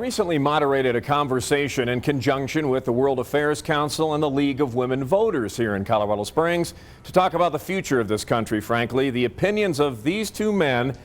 recently moderated a conversation in conjunction with the World Affairs Council and the League of Women Voters here in Colorado Springs to talk about the future of this country, frankly, the opinions of these two men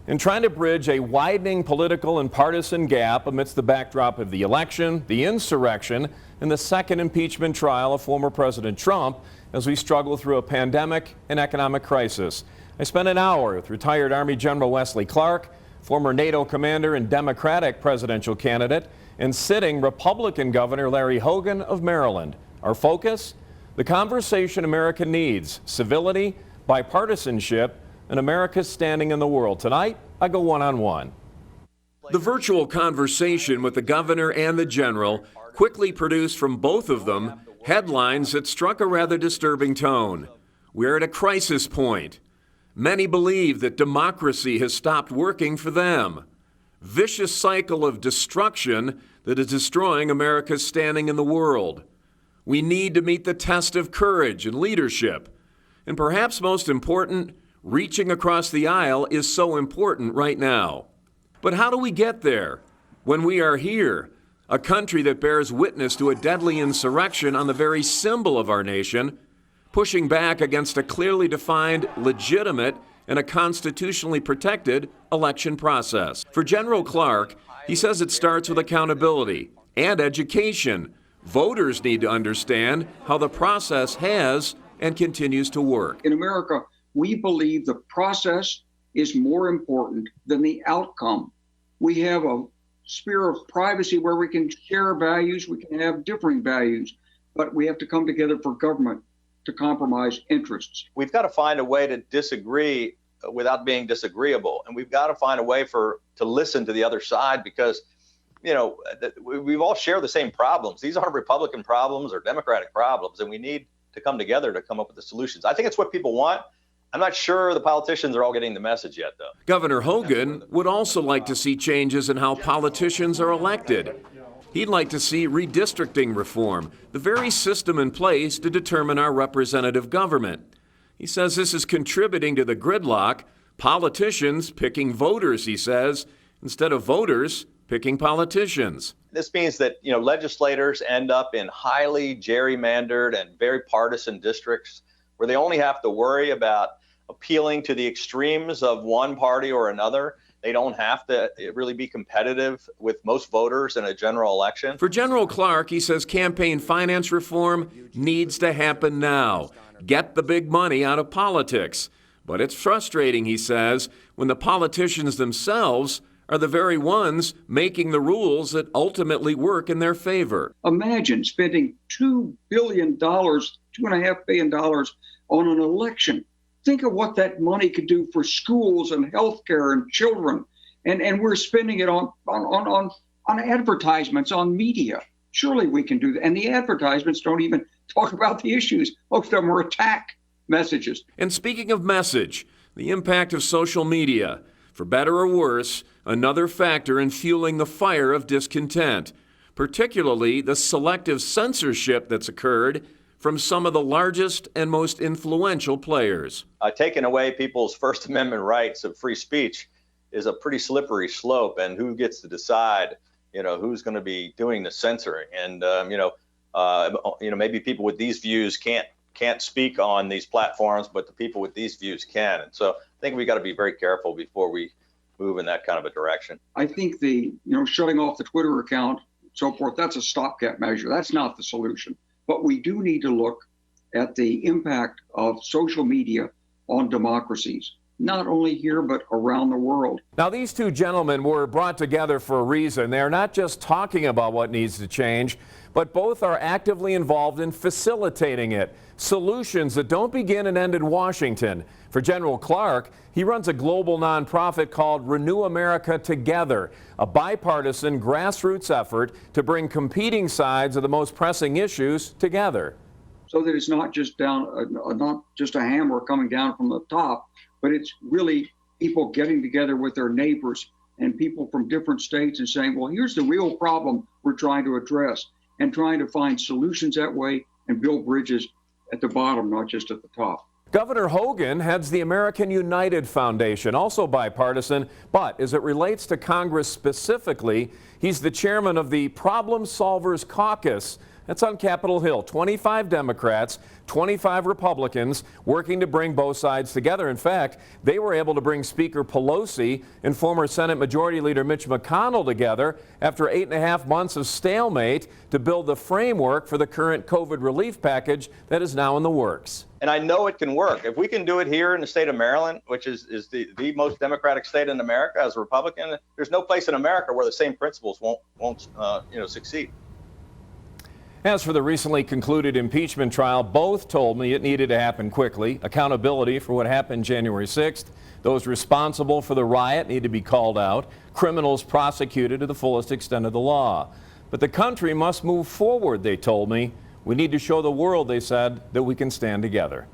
in trying to bridge a widening political and partisan gap amidst the backdrop of the election, the insurrection, and the second impeachment trial of former President Trump as we struggle through a pandemic and economic crisis. I spent an hour with retired Army General Wesley Clark, former NATO commander and Democratic presidential candidate, and sitting Republican Governor Larry Hogan of Maryland. Our focus? The conversation America needs: civility, bipartisanship, and America's standing in the world. Tonight, I go one-on-one. The virtual conversation with the governor and the general quickly produced from both of them headlines that struck a rather disturbing tone. We're at a crisis point. Many believe that democracy has stopped working for them. Vicious cycle of destruction that is destroying America's standing in the world. We need to meet the test of courage and leadership. And perhaps most important, reaching across the aisle is so important right now. But how do we get there when we are here, a country that bears witness to a deadly insurrection on the very symbol of our nation, pushing back against a clearly defined, legitimate, and a constitutionally protected election process? For General Clark, he says it starts with accountability and education. Voters need to understand how the process has and continues to work. In America, we believe the process is more important than the outcome. We have a sphere of privacy where we can share values, we can have differing values, but we have to come together for government to compromise interests. We've got to find a way to disagree without being disagreeable, and we've got to find a way to listen to the other side, because we've all shared the same problems. These aren't Republican problems or Democratic problems, and we need to come together to come up with the solutions. I think it's what people want. I'm not sure the politicians are all getting the message yet, though. Governor Hogan would also like to see changes in how politicians are elected. He'd like to see redistricting reform, the very system in place to determine our representative government. He says this is contributing to the gridlock, politicians picking voters, he says, instead of voters picking politicians. This means that, legislators end up in highly gerrymandered and very partisan districts where they only have to worry about appealing to the extremes of one party or another. They don't have to really be competitive with most voters in a general election. For General Clark, he says campaign finance reform needs to happen now. Get the big money out of politics. But it's frustrating, he says, when the politicians themselves are the very ones making the rules that ultimately work in their favor. Imagine spending $2 billion, $2.5 billion on an election. Think of what that money could do for schools and healthcare and children. And we're spending it on advertisements, on media. Surely we can do that. And the advertisements don't even talk about the issues. Most of them are attack messages. And speaking of message, the impact of social media, for better or worse, another factor in fueling the fire of discontent, particularly the selective censorship that's occurred from some of the largest and most influential players. Taking away people's First Amendment rights of free speech is a pretty slippery slope, and who gets to decide, who's going to be doing the censoring? And maybe people with these views can't speak on these platforms, but the people with these views can. And so I think we got to be very careful before we move in that kind of a direction. I think the shutting off the Twitter account, so forth, that's a stopgap measure. That's not the solution. But we do need to look at the impact of social media on democracies, not only here, but around the world. Now, these two gentlemen were brought together for a reason. They are not just talking about what needs to change, but both are actively involved in facilitating it. Solutions that don't begin and end in Washington. For General Clark, he runs a global nonprofit called Renew America Together, a bipartisan grassroots effort to bring competing sides of the most pressing issues together. So that it's not just not just a hammer coming down from the top, but it's really people getting together with their neighbors and people from different states and saying, well, here's the real problem we're trying to address, and trying to find solutions that way and build bridges at the bottom, not just at the top. Governor Hogan heads the American United Foundation, also bipartisan, but as it relates to Congress specifically, he's the chairman of the Problem Solvers Caucus. That's on Capitol Hill. 25 Democrats, 25 Republicans working to bring both sides together. In fact, they were able to bring Speaker Pelosi and former Senate Majority Leader Mitch McConnell together after 8.5 months of stalemate to build the framework for the current COVID relief package that is now in the works. And I know it can work. If we can do it here in the state of Maryland, which is the most democratic state in America, as a Republican, there's no place in America where the same principles won't succeed. As for the recently concluded impeachment trial, both told me it needed to happen quickly. Accountability for what happened January 6th. Those responsible for the riot need to be called out. Criminals prosecuted to the fullest extent of the law. But the country must move forward, they told me. We need to show the world, they said, that we can stand together.